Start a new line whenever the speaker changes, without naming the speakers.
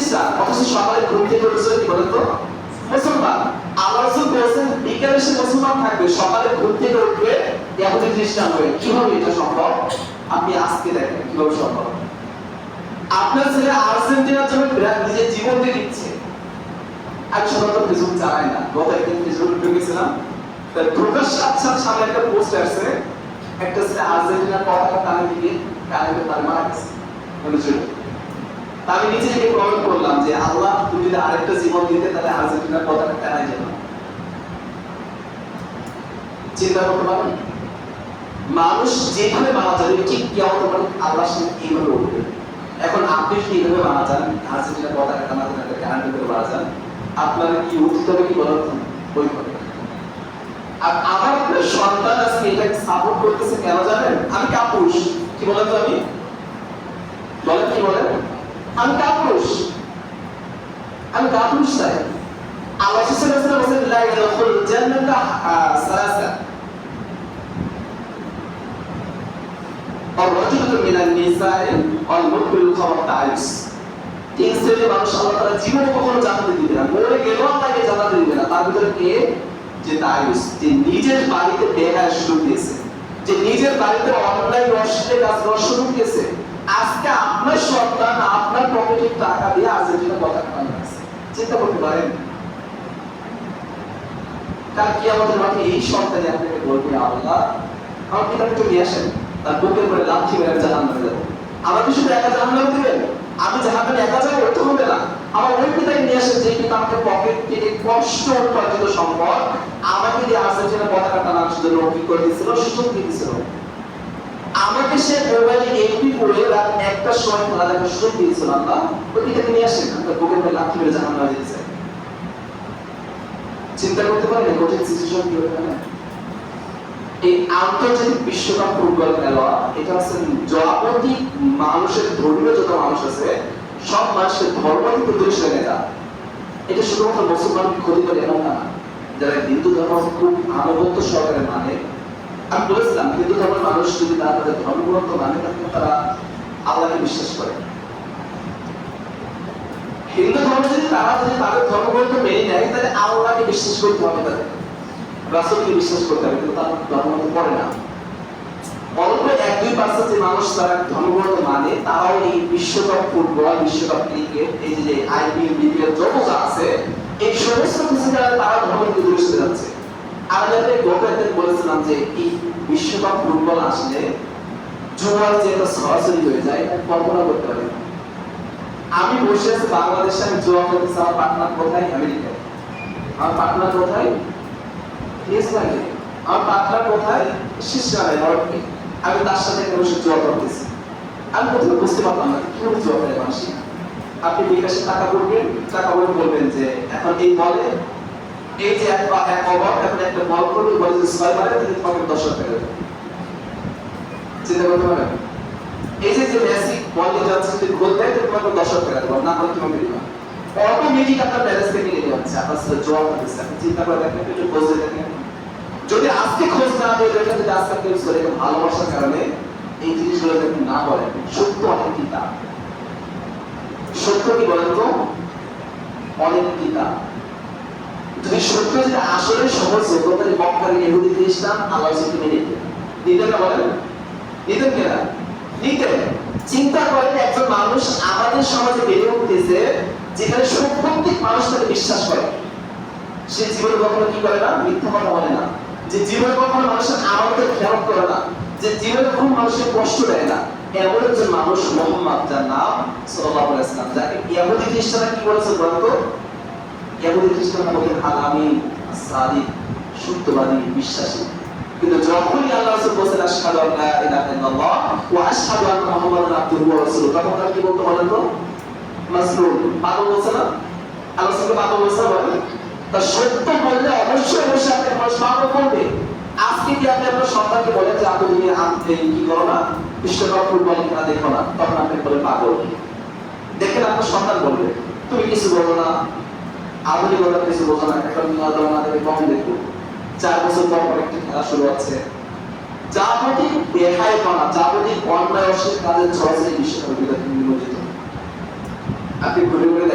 খ্রিস্টান, অথচ সকালে ঘুম থেকে উঠেছে কি বলেন তো মুসলমান। আল্লাহ রাসূল বলেছেন বিকেলে সে মুসলমান থাকবে, সকালে ঘুম থেকে উঠবে ইহুদি খ্রিস্টান হয়ে। কিভাবে এটা সম্ভব? আপনি আজকে দেখেন কিভাবে সম্ভব। আপনার ছেলে আর্জেন্টিনার জন্য নিজের জীবন দিয়ে দিচ্ছে। আমি সাধারণত ফেসবুক চালাই না, গত একদিন ফেসবুকে ঢুকেছিলাম, তার ঢোকার সাথে সাথে সামনে একটা পোস্ট আসছে, একটা ছেলে আর্জেন্টিনার পতাকা টানে দিয়ে কানে তার মারা গেছে। আমি নিজে থেকে কমেন্ট করলাম যে আল্লাহ তুমি যদি আরেকটা জীবন দিতে তাহলে আর্জেন্টিনার পতাকা টানাই যেত। চিন্তা করতে পারেন মানুষ যেভাবে মারা যাবে ঠিক কিয়ামতের মাঠে আল্লাহর সামনে এইভাবে উঠবে। এখন আপনি যদি এইভাবে মারা যান, আর্জেন্টিনার পতাকা টানাতে টানাতে কারেন্ট করে মারা যান, আপনার কি উঠতে হবে কি বলেন ওই করে। আর আমার একটা সন্তান আজকে এটাকে সাপোর্ট করতেছে কেন জানেন? আমি কাপুরুষ, কি বলেন তো আমি বলেন কি বলেন আমি কাপুরুষ, আমি কাপুরুষ চাই। আল্লাহ সাল্লাল্লাহু আলাইহি ওয়াসাল্লাম বলেন লা ইয়াদখুল জান্নাতা সালাসা আর-রাজুলু মিনান নিসাই আল-মুকবিলু খাওয়াত-তাইস। তিন শ্রেণীর মানুষ আল্লাহ তাআলা জীবনে কখনো জান্নাতে দিবে না, মরে গেলেও আল্লাহকে জান্নাতে দিবে না। তার ভিতরে কে? যে তাইস, যে নিজের বাড়িতে বেহায়ার সুযোগ দিয়েছে, যে নিজের বাড়িতে অন্যায় অশ্লীল কাজ করার সুযোগ দিয়েছে। আজকে আপনার সন্তান আপনার পকেটের টাকা দিয়ে আর্জেন্টিনা পতাকা বানাচ্ছে, চিন্তা করতে পারেন? কাল কিয়ামতের মাঠে এই সন্তানই আপনাকে বলবে আল্লাহ আমার পিতাকে একটু নিয়ে আসেন, তার বুকের উপরে লাথি মেরে জাহান্নামে যাবো। আমাকে শুধু একা জাহান্নামে দিবেন, আমি জাহান্নামে একা যাবো ওটা হবে না। আমার ওই পিতাকে নিয়ে আসেন যে পিতা আমাকে পকেট থেকে কষ্ট উপার্জিত সম্পদ আমাকে দিয়ে আর্জেন্টিনা পতাকা টানার জন্য কি করে দিয়েছিল, সুযোগ দিয়ে দিয়েছিল। আমাকে সে মোবাইলে এমপি করে রাত 1টার সময় খেলা দেখার সুযোগ দিয়েছিল। আল্লাহ ওই পিতাকে নিয়ে আসেন, আপনার বুকের উপরে লাথি মেরে জাহান্নামে দিয়েছে। চিন্তা করতে পারেন কঠিন সিচুয়েশন কি হতে পারে? এই আন্তর্জাতিক বিশ্বকাপ ফুটবল খেলা এটা হচ্ছে জগতিক মানুষের ধর্মীয় যত মানুষ আছে সব মানুষের ধর্ম থেকে দূরে সরে যায়। এটা শুধুমাত্র মুসলমানকে ক্ষতি করে এমন না, যারা হিন্দু ধর্ম খুব আনুগত্য সহকারে মানে। আমি বলেছিলাম হিন্দু ধর্মের মানুষ যদি তাদের ধর্মগ্রন্থ মানে তাহলে তারা আল্লাহকে বিশ্বাস করে। হিন্দু ধর্ম যদি তারা যদি তাদের ধর্মগ্রন্থ মেনে নেয় তাহলে আল্লাহকে বিশ্বাস করতে হবে, তাদের রাসূলকে বিশ্বাস করতে হবে, কিন্তু তারা ধর্মগ্রন্থ পড়ে না। অল্প 1-2% যে মানুষ তারা ধর্মগ্রন্থ মানে তারাও এই বিশ্বকাপ ফুটবল, বিশ্বকাপ ক্রিকেট, এই যে আইপিএল, বিপিএল যত যা আছে এই সমস্ত কিছু তারা ধর্ম থেকে দূরে সরে যাচ্ছে। আমি গত একদিন বলেছিলাম যে এই বিশ্বকাপ ফুটবল আসলে জুয়ার যে একটা সরাসরি হয়ে যায় এটা কল্পনা করতে পারি না। আমি বসে আছি বাংলাদেশে, আমি জুয়া খেলতেছি, আমার পার্টনার কোথায়? আমেরিকায়। আমার পার্টনার কোথায়? ইসরায়েলে। আমার পার্টনার কোথায়? সুইজারল্যান্ডে, নরওয়ে। আমি তার সাথে বসে জুয়া করতেছি। আমি প্রথমে বুঝতে পারলাম না কিভাবে জুয়া খেলে মানুষ। আপনি বিকাশে টাকা করবেন, টাকা বলে বলবেন যে এখন এই বলে এই যে এক ওভার এখন একটা বল করবে, বলে যে 6 মারে তাহলে তোমাকে 10 টাকা দেবে। চিন্তা করতে পারেন? এই যে মেসি বল নিয়ে যাচ্ছে, যদি গোল দেয় তাহলে তোমাকে 10 টাকা দেবে, না হলে তোমাকে দিবে না। অটোমেটিক আপনার ব্যালেন্স থেকে নিয়ে যাচ্ছে, আপনার সাথে জোয়া করতেছে। আপনি চিন্তা করে দেখেন, একটু খোঁজ দিয়ে দেখেন। যদি আজকে খোঁজ না দিয়ে দেখেন, যদি আজকে কেউ করে ভালোবাসার কারণে এই জিনিসগুলো যদি না বলেন, সত্য অনেক কিতাব। সত্য কি বলেন তো? অনেক কিতাব। যদি সত্য যদি আসলে সহজ হতো তাহলে মক্কার ইহুদি খ্রিস্টান আল্লাহ রাসূলকে মেনে নিতেন। নিতেন না বলেন? নিতেন কিনা? নিতেন। চিন্তা করেন একজন মানুষ আমাদের সমাজে বেড়ে উঠতেছে যেখানে প্রত্যেক মানুষ তাকে বিশ্বাস করে, সে জীবনে কখনো কি করে না? মিথ্যা কথা বলে না, যে জীবনে কখনো মানুষের আমাদের খেয়াল করে না, যে জীবনে কোনো মানুষের কষ্ট দেয় না। এমন একজন মানুষ মুহাম্মদ, যার নাম সাল্লাল্লাহু আলাইহি ওয়াসাল্লাম, যাকে ইহুদি খ্রিস্টানরা কি বলেছে বলতো? ইহুদি খ্রিস্টানরা বলে আল-আমিন, সাদিক, সত্যবাদী, বিশ্বাসী। কিন্তু যখনই আল্লাহ রাসূল বলেন আশহাদু আল্লা ইলাহা ইল্লাল্লাহ ওয়া আশহাদু আন্না মুহাম্মাদান আবদুহু ওয়া রাসূলুহু, তখন তারা কি বলতে বলেন তো? মাসরুর। পাগল বলছে না? আল্লাহ রাসূলকে পাগল বলছে বলেন? তা সত্য বললে অবশ্যই অবশ্যই আপনি মানুষ পাগল করবে। আজকে কি আপনি আপনার সন্তানকে বলেন যে আপনি তুমি কি করো না, বিশ্বকাপ ফুটবল খেলা দেখো না, তখন আপনি বলে পাগল। দেখেন আপনার সন্তান বলবে তুমি কিছু বলো না, আধুনিকতা কিছু বোঝো না, এখন আমাদের কম দেখো। 4 বছর পর একটা খেলা শুরু হচ্ছে, যাবতীয় বেহায়াপনা, যাবতীয় অন্যায় অশ্লীল কাজের ছড়াছড়ি বিশ্বকাপের বিরুদ্ধে নিয়োজিত। আপনি ঘুরে ঘুরে